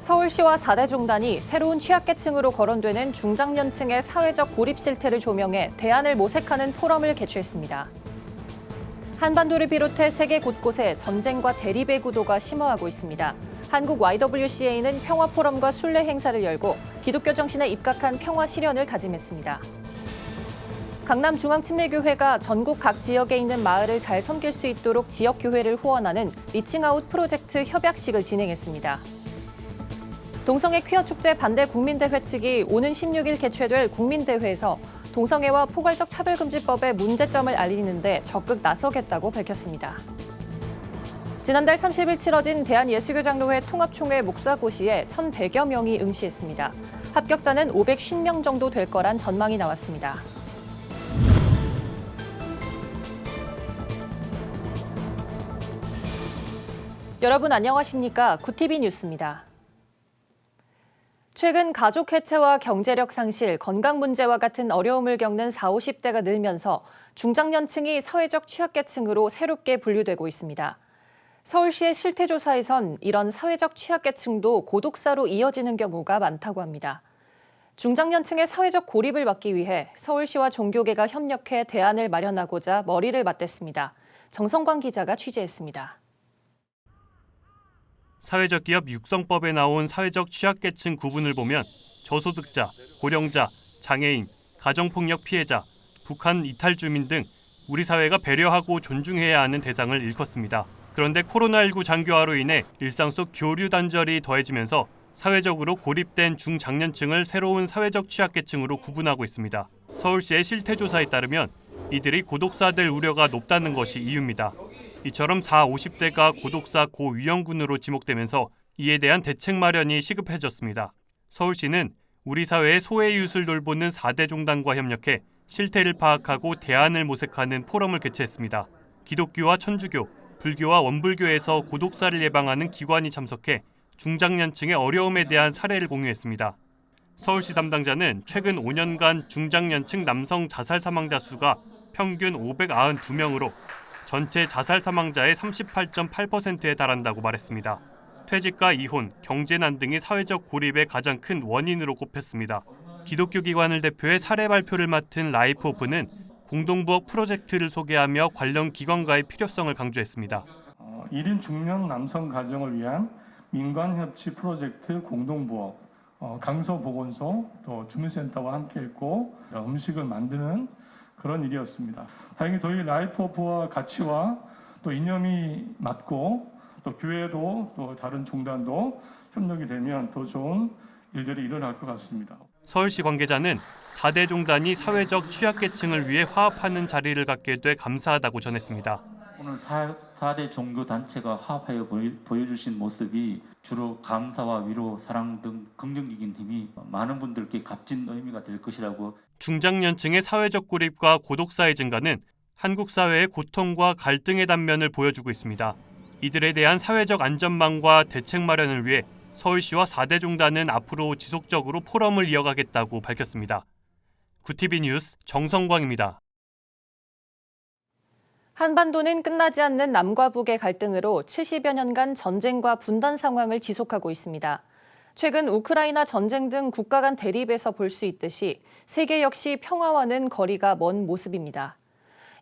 서울시와 4대 종단이 새로운 취약계층으로 거론되는 중장년층의 사회적 고립 실태를 조명해 대안을 모색하는 포럼을 개최했습니다. 한반도를 비롯해 세계 곳곳에 전쟁과 대립의 구도가 심화하고 있습니다. 한국 YWCA는 평화 포럼과 순례 행사를 열고 기독교 정신에 입각한 평화 실현을 다짐했습니다. 강남중앙침례교회가 전국 각 지역에 있는 마을을 잘 섬길 수 있도록 지역교회를 후원하는 리칭아웃 프로젝트 협약식을 진행했습니다. 동성애 퀴어축제 반대 국민대회 측이 오는 16일 개최될 국민대회에서 동성애와 포괄적 차별금지법의 문제점을 알리는데 적극 나서겠다고 밝혔습니다. 지난달 30일 치러진 대한예수교장로회 통합총회 목사고시에 1,100여 명이 응시했습니다. 합격자는 550명 정도 될 거란 전망이 나왔습니다. 여러분 안녕하십니까? 구티비 뉴스입니다. 최근 가족 해체와 경제력 상실, 건강 문제와 같은 어려움을 겪는 40, 50대가 늘면서 중장년층이 사회적 취약계층으로 새롭게 분류되고 있습니다. 서울시의 실태조사에선 이런 사회적 취약계층도 고독사로 이어지는 경우가 많다고 합니다. 중장년층의 사회적 고립을 막기 위해 서울시와 종교계가 협력해 대안을 마련하고자 머리를 맞댔습니다. 정성광 기자가 취재했습니다. 사회적 기업 육성법에 나온 사회적 취약계층 구분을 보면 저소득자, 고령자, 장애인, 가정폭력 피해자, 북한 이탈 주민 등 우리 사회가 배려하고 존중해야 하는 대상을 일컫습니다. 그런데 코로나19 장기화로 인해 일상 속 교류 단절이 더해지면서 사회적으로 고립된 중장년층을 새로운 사회적 취약계층으로 구분하고 있습니다. 서울시의 실태조사에 따르면 이들이 고독사될 우려가 높다는 것이 이유입니다. 이처럼 40, 50대가 고독사 고위험군으로 지목되면서 이에 대한 대책 마련이 시급해졌습니다. 서울시는 우리 사회의 소외이웃을 돌보는 4대 종단과 협력해 실태를 파악하고 대안을 모색하는 포럼을 개최했습니다. 기독교와 천주교, 불교와 원불교에서 고독사를 예방하는 기관이 참석해 중장년층의 어려움에 대한 사례를 공유했습니다. 서울시 담당자는 최근 5년간 중장년층 남성 자살 사망자 수가 평균 592명으로 전체 자살 사망자의 38.8%에 달한다고 말했습니다. 퇴직과 이혼, 경제난 등이 사회적 고립의 가장 큰 원인으로 꼽혔습니다. 기독교 기관을 대표해 사례 발표를 맡은 라이프 오픈은 공동부엌 프로젝트를 소개하며 관련 기관과의 필요성을 강조했습니다. 1인 중년 남성 가정을 위한 민관협치 프로젝트 공동부엌, 강서보건소, 또 주민센터와 함께했고 음식을 만드는 그런 일이었습니다. 다행히 저희 라이프오프와 가치와 또 이념이 맞고 또 교회도 또 다른 종단도 협력이 되면 더 좋은 일들이 일어날 것 같습니다. 서울시 관계자는 4대 종단이 사회적 취약계층을 위해 화합하는 자리를 갖게 돼 감사하다고 전했습니다. 오늘 4대 종교 단체가 화합하여 보여주신 모습이 주로 감사와 위로, 사랑 등 긍정적인 힘이 많은 분들께 값진 의미가 될 것이라고. 중장년층의 사회적 고립과 고독사의 증가는 한국 사회의 고통과 갈등의 단면을 보여주고 있습니다. 이들에 대한 사회적 안전망과 대책 마련을 위해 서울시와 4대 종단은 앞으로 지속적으로 포럼을 이어가겠다고 밝혔습니다. 구티비 뉴스 정성광입니다. 한반도는 끝나지 않는 남과 북의 갈등으로 70여 년간 전쟁과 분단 상황을 지속하고 있습니다. 최근 우크라이나 전쟁 등 국가 간 대립에서 볼 수 있듯이 세계 역시 평화와는 거리가 먼 모습입니다.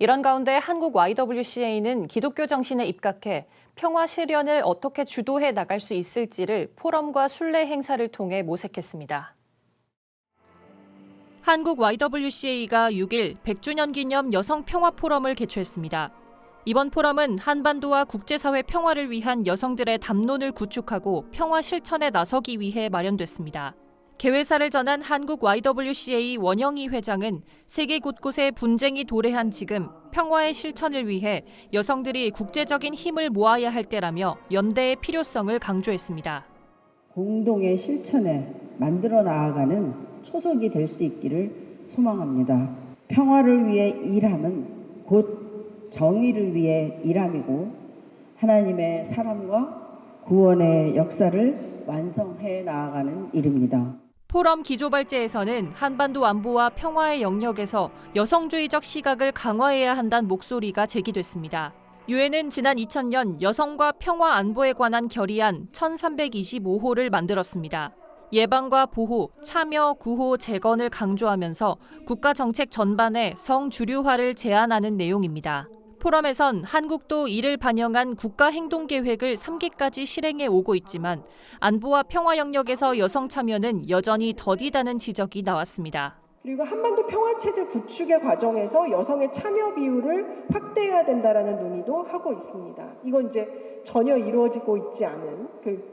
이런 가운데 한국 YWCA는 기독교 정신에 입각해 평화 실현을 어떻게 주도해 나갈 수 있을지를 포럼과 순례 행사를 통해 모색했습니다. 한국 YWCA가 6일 100주년 기념 여성 평화 포럼을 개최했습니다. 이번 포럼은 한반도와 국제사회 평화를 위한 여성들의 담론을 구축하고 평화 실천에 나서기 위해 마련됐습니다. 개회사를 전한 한국 YWCA 원영희 회장은 세계 곳곳에 분쟁이 도래한 지금 평화의 실천을 위해 여성들이 국제적인 힘을 모아야 할 때라며 연대의 필요성을 강조했습니다. 공동의 실천에 만들어 나아가는 초석이 될 수 있기를 소망합니다. 평화를 위해 일함은 곧 정의를 위해 일함이고 하나님의 사랑과 구원의 역사를 완성해 나아가는 일입니다. 포럼 기조발제에서는 한반도 안보와 평화의 영역에서 여성주의적 시각을 강화해야 한다는 목소리가 제기됐습니다. 유엔은 지난 2000년 여성과 평화 안보에 관한 결의안 1325호를 만들었습니다. 예방과 보호, 참여, 구호, 재건을 강조하면서 국가 정책 전반에 성주류화를 제안하는 내용입니다. 포럼에선 한국도 이를 반영한 국가 행동 계획을 3기까지 실행해 오고 있지만 안보와 평화 영역에서 여성 참여는 여전히 더디다는 지적이 나왔습니다. 그리고 한반도 평화체제 구축의 과정에서 여성의 참여 비율을 확대해야 된다라는 논의도 하고 있습니다. 이건 이제 전혀 이루어지고 있지 않은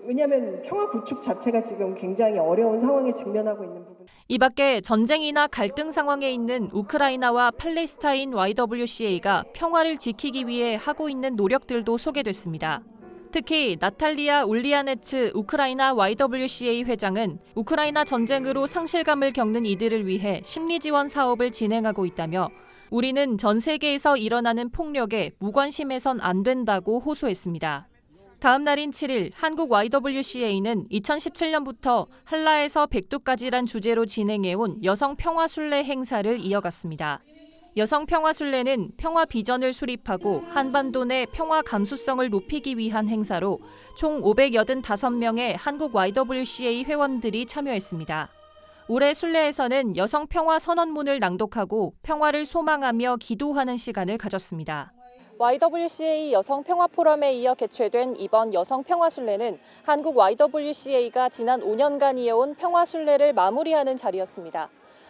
왜냐하면 평화 구축 자체가 지금 굉장히 어려운 상황에 직면하고 있는 부분. 이 밖에 전쟁이나 갈등 상황에 있는 우크라이나와 팔레스타인 YWCA가 평화를 지키기 위해 하고 있는 노력들도 소개됐습니다. 특히 나탈리아 울리아네츠 우크라이나 YWCA 회장은 우크라이나 전쟁으로 상실감을 겪는 이들을 위해 심리 지원 사업을 진행하고 있다며 우리는 전 세계에서 일어나는 폭력에 무관심해선 안 된다고 호소했습니다. 다음 날인 7일 한국 YWCA는 2017년부터 한라에서 백두까지란 주제로 진행해온 여성 평화 순례 행사를 이어갔습니다. 여성 평화 순례는 평화 비전을 수립하고 한반도 내 평화 감수성을 높이기 위한 행사로 총 585명의 한국 YWCA 회원들이 참여했습니다. 올해 순례에서는 여성 평화 선언문을 낭독하고 평화를 소망하며 기도하는 시간을 가졌습니다. YWCA 여성 평화 포럼에 이어 개최된 이번 여성 평화 순례는 한국 YWCA가 지난 5년간 이어온 평화 순례를 마무리하는 자리였습니다.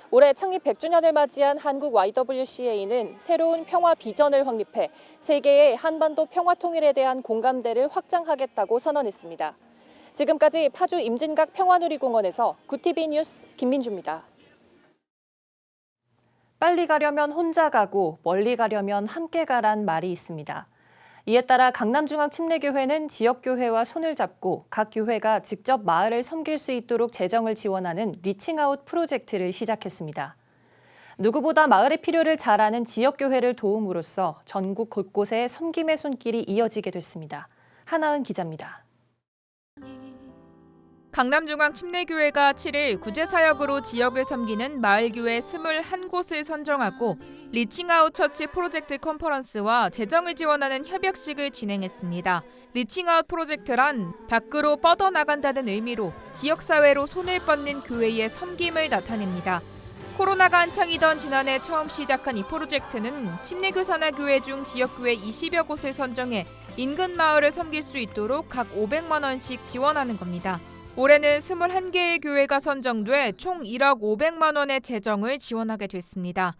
올해 창립 100주년을 맞이한 한국 YWCA는 새로운 평화 비전을 확립해 세계의 한반도 평화 통일에 대한 공감대를 확장하겠다고 선언했습니다. 지금까지 파주 임진각 평화누리공원에서 구TV 뉴스 김민주입니다. 빨리 가려면 혼자 가고 멀리 가려면 함께 가란 말이 있습니다. 이에 따라 강남중앙침례교회는 지역교회와 손을 잡고 각 교회가 직접 마을을 섬길 수 있도록 재정을 지원하는 리칭아웃 프로젝트를 시작했습니다. 누구보다 마을의 필요를 잘 아는 지역교회를 도움으로써 전국 곳곳에 섬김의 손길이 이어지게 됐습니다. 하나은 기자입니다. 강남중앙침례교회가 7일 구제사역으로 지역을 섬기는 마을교회 21곳을 선정하고 리칭아웃 처치 프로젝트 컨퍼런스와 재정을 지원하는 협약식을 진행했습니다. 리칭아웃 프로젝트란 밖으로 뻗어나간다는 의미로 지역사회로 손을 뻗는 교회의 섬김을 나타냅니다. 코로나가 한창이던 지난해 처음 시작한 이 프로젝트는 침례교 산하교회 중 지역교회 20여 곳을 선정해 인근 마을을 섬길 수 있도록 각 500만 원씩 지원하는 겁니다. 올해는 21개의 교회가 선정돼 총 1억 500만 원의 재정을 지원하게 됐습니다.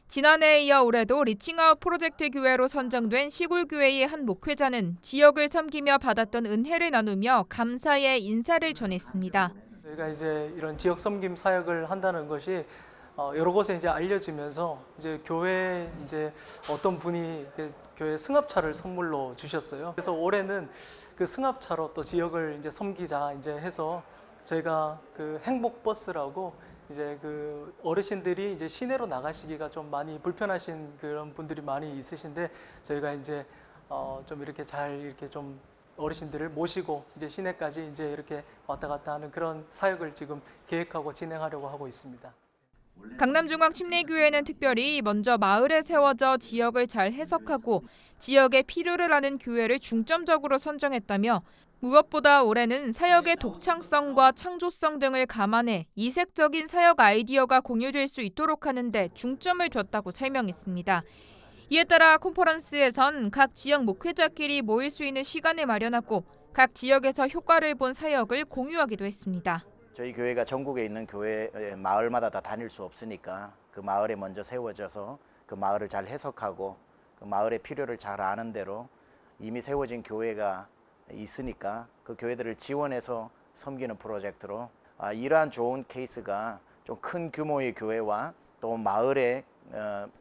지난해에 이어 올해도 리칭아웃 프로젝트 교회로 선정된 시골교회의 한 목회자는 지역을 섬기며 받았던 은혜를 나누며 감사의 인사를 전했습니다. 저희가 이제 이런 지역 섬김 사역을 한다는 것이 여러 곳에 이제 알려지면서 이제 교회 이제 어떤 분이 교회 승합차를 선물로 주셨어요. 그래서 올해는 그 승합차로 또 지역을 이제 섬기자 이제 해서 저희가 그 행복 버스라고 이제 그 어르신들이 이제 시내로 나가시기가 좀 많이 불편하신 그런 분들이 많이 있으신데 저희가 이제 좀 이렇게 잘 이렇게 좀 어르신들을 모시고 이제 시내까지 이제 이렇게 왔다 갔다 하는 그런 사역을 지금 계획하고 진행하려고 하고 있습니다. 강남중앙침례교회는 특별히 먼저 마을에 세워져 지역을 잘 해석하고 지역의 필요를 아는 교회를 중점적으로 선정했다며 무엇보다 올해는 사역의 독창성과 창조성 등을 감안해 이색적인 사역 아이디어가 공유될 수 있도록 하는 데 중점을 뒀다고 설명했습니다. 이에 따라 컨퍼런스에선 각 지역 목회자끼리 모일 수 있는 시간을 마련하고 각 지역에서 효과를 본 사역을 공유하기도 했습니다. 저희 교회가 전국에 있는 교회 마을마다 다 다닐 수 없으니까 그 마을에 먼저 세워져서 그 마을을 잘 해석하고 그 마을의 필요를 잘 아는 대로 이미 세워진 교회가 있으니까 그 교회들을 지원해서 섬기는 프로젝트로 이러한 좋은 케이스가 좀 큰 규모의 교회와 또 마을에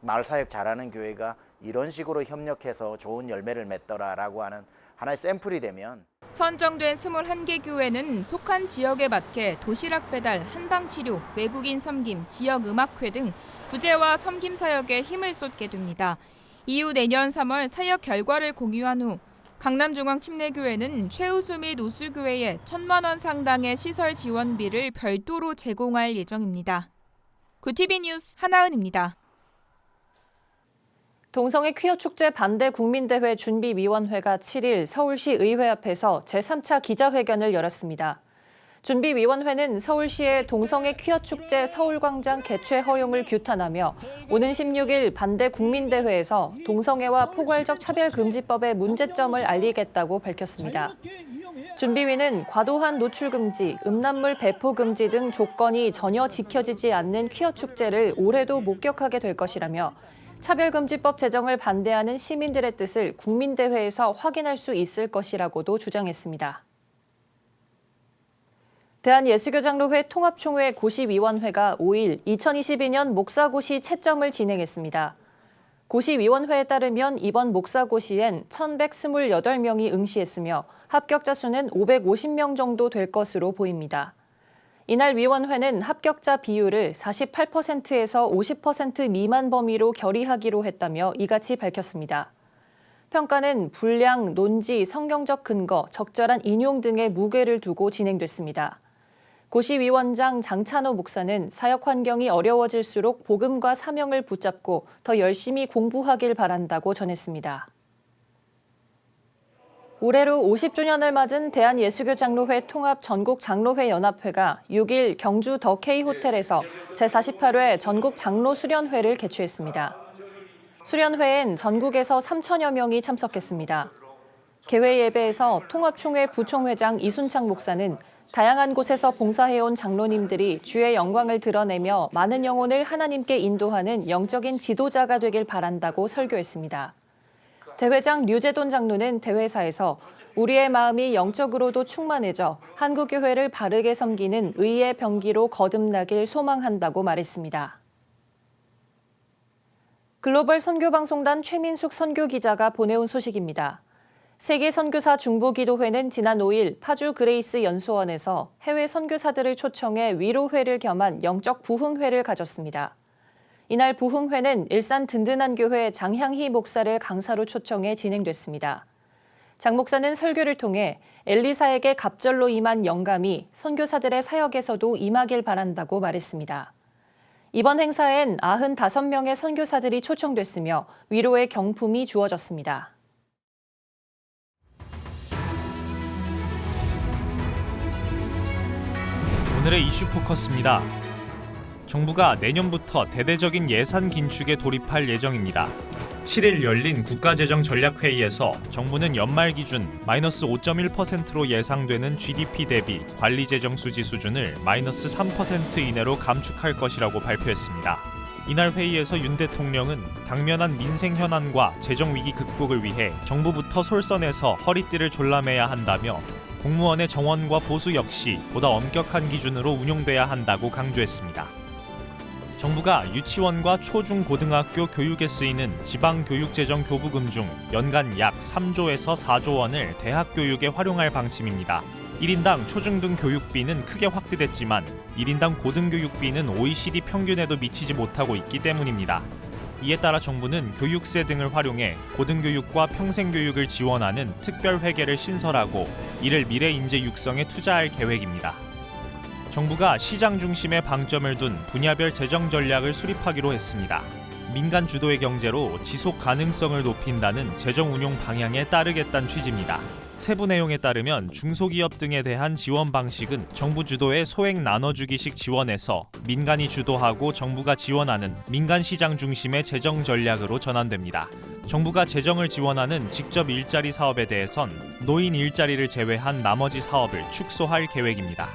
마을 사역 잘하는 교회가 이런 식으로 협력해서 좋은 열매를 맺더라라고 하는 하나의 샘플이 되면 선정된 21개 교회는 속한 지역에 맞게 도시락 배달, 한방치료, 외국인 섬김, 지역 음악회 등 구제와 섬김 사역에 힘을 쏟게 됩니다. 이후 내년 3월 사역 결과를 공유한 후 강남중앙침례교회는 최우수 및 우수교회에 1,000만 원 상당의 시설 지원비를 별도로 제공할 예정입니다. 구TV 뉴스 하나은입니다. 동성애 퀴어 축제 반대 국민대회 준비위원회가 7일 서울시 의회 앞에서 제3차 기자회견을 열었습니다. 준비위원회는 서울시의 동성애 퀴어 축제 서울광장 개최 허용을 규탄하며 오는 16일 반대 국민대회에서 동성애와 포괄적 차별금지법의 문제점을 알리겠다고 밝혔습니다. 준비위는 과도한 노출 금지, 음란물 배포 금지 등 조건이 전혀 지켜지지 않는 퀴어 축제를 올해도 목격하게 될 것이라며 차별금지법 제정을 반대하는 시민들의 뜻을 국민대회에서 확인할 수 있을 것이라고도 주장했습니다. 대한예수교장로회 통합총회 고시위원회가 5일 2022년 목사고시 채점을 진행했습니다. 고시위원회에 따르면 이번 목사고시엔 1,128명이 응시했으며 합격자 수는 550명 정도 될 것으로 보입니다. 이날 위원회는 합격자 비율을 48%에서 50% 미만 범위로 결의하기로 했다며 이같이 밝혔습니다. 평가는 분량, 논지, 성경적 근거, 적절한 인용 등의 무게를 두고 진행됐습니다. 고시위원장 장찬호 목사는 사역 환경이 어려워질수록 복음과 사명을 붙잡고 더 열심히 공부하길 바란다고 전했습니다. 올해로 50주년을 맞은 대한예수교장로회 통합 전국장로회 연합회가 6일 경주 더 K호텔에서 제48회 전국장로수련회를 개최했습니다. 수련회엔 전국에서 3천여 명이 참석했습니다. 개회 예배에서 통합총회 부총회장 이순창 목사는 다양한 곳에서 봉사해온 장로님들이 주의 영광을 드러내며 많은 영혼을 하나님께 인도하는 영적인 지도자가 되길 바란다고 설교했습니다. 대회장 류재돈 장로는 대회사에서 우리의 마음이 영적으로도 충만해져 한국교회를 바르게 섬기는 의의 병기로 거듭나길 소망한다고 말했습니다. 글로벌 선교방송단 최민숙 선교기자가 보내온 소식입니다. 세계선교사 중보기도회는 지난 5일 파주 그레이스 연수원에서 해외 선교사들을 초청해 위로회를 겸한 영적 부흥회를 가졌습니다. 이날 부흥회는 일산 든든한 교회 장향희 목사를 강사로 초청해 진행됐습니다. 장 목사는 설교를 통해 엘리사에게 갑절로 임한 영감이 선교사들의 사역에서도 임하길 바란다고 말했습니다. 이번 행사엔 95명의 선교사들이 초청됐으며 위로의 경품이 주어졌습니다. 오늘의 이슈 포커스입니다. 정부가 내년부터 대대적인 예산 긴축에 돌입할 예정입니다. 7일 열린 국가재정전략회의에서 정부는 연말 기준 마이너스 5.1%로 예상되는 GDP 대비 관리재정수지 수준을 마이너스 3% 이내로 감축할 것이라고 발표했습니다. 이날 회의에서 윤 대통령은 당면한 민생 현안과 재정위기 극복을 위해 정부부터 솔선해서 허리띠를 졸라매야 한다며 공무원의 정원과 보수 역시 보다 엄격한 기준으로 운용돼야 한다고 강조했습니다. 정부가 유치원과 초중고등학교 교육에 쓰이는 지방교육재정 교부금 중 연간 약 3조에서 4조 원을 대학 교육에 활용할 방침입니다. 1인당 초중등 교육비는 크게 확대됐지만 1인당 고등교육비는 OECD 평균에도 미치지 못하고 있기 때문입니다. 이에 따라 정부는 교육세 등을 활용해 고등교육과 평생교육을 지원하는 특별회계를 신설하고 이를 미래인재 육성에 투자할 계획입니다. 정부가 시장 중심에 방점을 둔 분야별 재정 전략을 수립하기로 했습니다. 민간 주도의 경제로 지속 가능성을 높인다는 재정 운용 방향에 따르겠다는 취지입니다. 세부 내용에 따르면 중소기업 등에 대한 지원 방식은 정부 주도의 소액 나눠주기식 지원에서 민간이 주도하고 정부가 지원하는 민간 시장 중심의 재정 전략으로 전환됩니다. 정부가 재정을 지원하는 직접 일자리 사업에 대해선 노인 일자리를 제외한 나머지 사업을 축소할 계획입니다.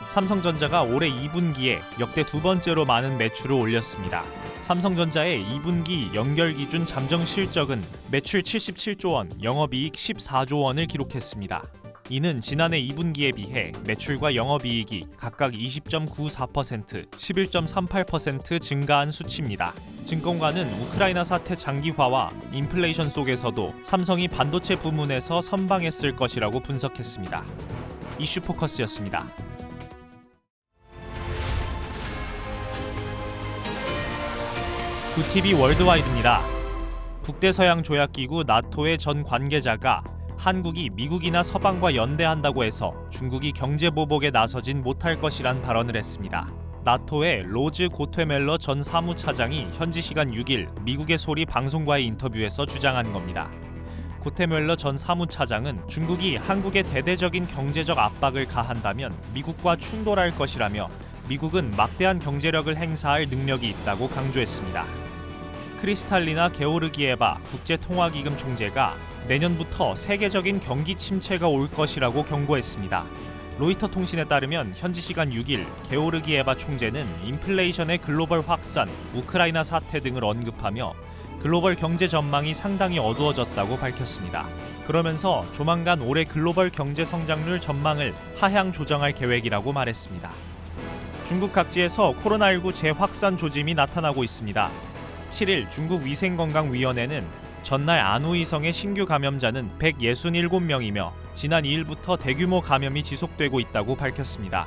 삼성전자가 올해 2분기에 역대 두 번째로 많은 매출을 올렸습니다. 삼성전자의 2분기 연결 기준 잠정 실적은 매출 77조 원, 영업이익 14조 원을 기록했습니다. 이는 지난해 2분기에 비해 매출과 영업이익이 각각 20.94%, 11.38% 증가한 수치입니다. 증권가는 우크라이나 사태 장기화와 인플레이션 속에서도 삼성이 반도체 부문에서 선방했을 것이라고 분석했습니다. 이슈 포커스였습니다. 구TV 월드와이드입니다. 북대서양조약기구 나토의 전 관계자가 한국이 미국이나 서방과 연대한다고 해서 중국이 경제보복에 나서진 못할 것이란 발언을 했습니다. 나토의 로즈 고테멜러 전 사무차장이 현지 시간 6일 미국의 소리 방송과의 인터뷰에서 주장한 겁니다. 고테멜러 전 사무차장은 중국이 한국에 대대적인 경제적 압박을 가한다면 미국과 충돌할 것이라며 미국은 막대한 경제력을 행사할 능력이 있다고 강조했습니다. 크리스탈리나 게오르기에바 국제통화기금 총재가 내년부터 세계적인 경기 침체가 올 것이라고 경고했습니다. 로이터 통신에 따르면 현지 시간 6일 게오르기에바 총재는 인플레이션의 글로벌 확산, 우크라이나 사태 등을 언급하며 글로벌 경제 전망이 상당히 어두워졌다고 밝혔습니다. 그러면서 조만간 올해 글로벌 경제 성장률 전망을 하향 조정할 계획이라고 말했습니다. 중국 각지에서 코로나19 재확산 조짐이 나타나고 있습니다. 7일 중국 위생건강위원회는 전날 안후이성의 신규 감염자는 167명이며 지난 2일부터 대규모 감염이 지속되고 있다고 밝혔습니다.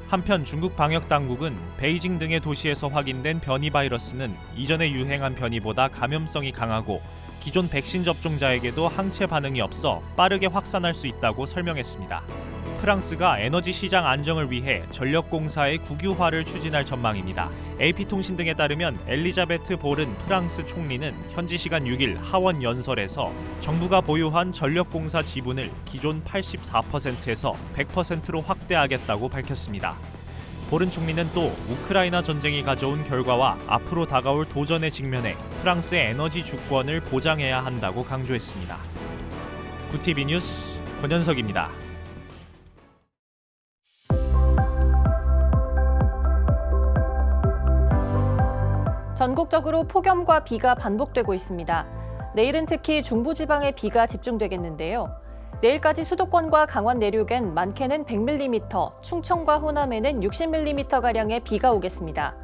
한편 중국 방역당국은 베이징 등의 도시에서 확인된 변이 바이러스는 이전에 유행한 변이보다 감염성이 강하고 기존 백신 접종자에게도 항체 반응이 없어 빠르게 확산할 수 있다고 설명했습니다. 프랑스가 에너지 시장 안정을 위해 전력공사의 국유화를 추진할 전망입니다. AP통신 등에 따르면 엘리자베트 보른 프랑스 총리는 현지 시간 6일 하원 연설에서 정부가 보유한 전력공사 지분을 기존 84%에서 100%로 확대하겠다고 밝혔습니다. 보른 총리는 또 우크라이나 전쟁이 가져온 결과와 앞으로 다가올 도전에 직면해 프랑스의 에너지 주권을 보장해야 한다고 강조했습니다. 구티비 뉴스 권현석입니다. 전국적으로 폭염과 비가 반복되고 있습니다. 내일은 특히 중부지방에 비가 집중되겠는데요. 내일까지 수도권과 강원 내륙엔 많게는 100mm, 충청과 호남에는 60mm가량의 비가 오겠습니다.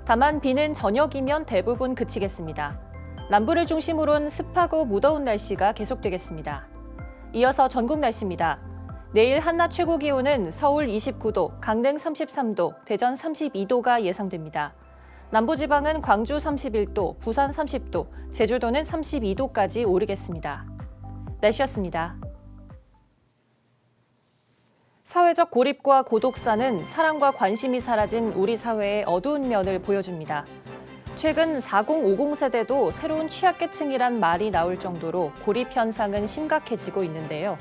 다만 비는 저녁이면 대부분 그치겠습니다. 남부를 중심으로는 습하고 무더운 날씨가 계속되겠습니다. 이어서 전국 날씨입니다. 내일 한낮 최고 기온은 서울 29도, 강릉 33도, 대전 32도가 예상됩니다. 남부지방은 광주 31도, 부산 30도, 제주도는 32도까지 오르겠습니다. 날씨였습니다. 사회적 고립과 고독사는 사랑과 관심이 사라진 우리 사회의 어두운 면을 보여줍니다. 최근 4050 세대도 새로운 취약계층이란 말이 나올 정도로 고립 현상은 심각해지고 있는데요.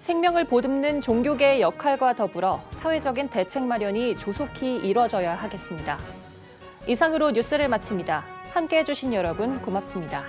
생명을 보듬는 종교계의 역할과 더불어 사회적인 대책 마련이 조속히 이뤄져야 하겠습니다. 이상으로 뉴스를 마칩니다. 함께해 주신 여러분 고맙습니다.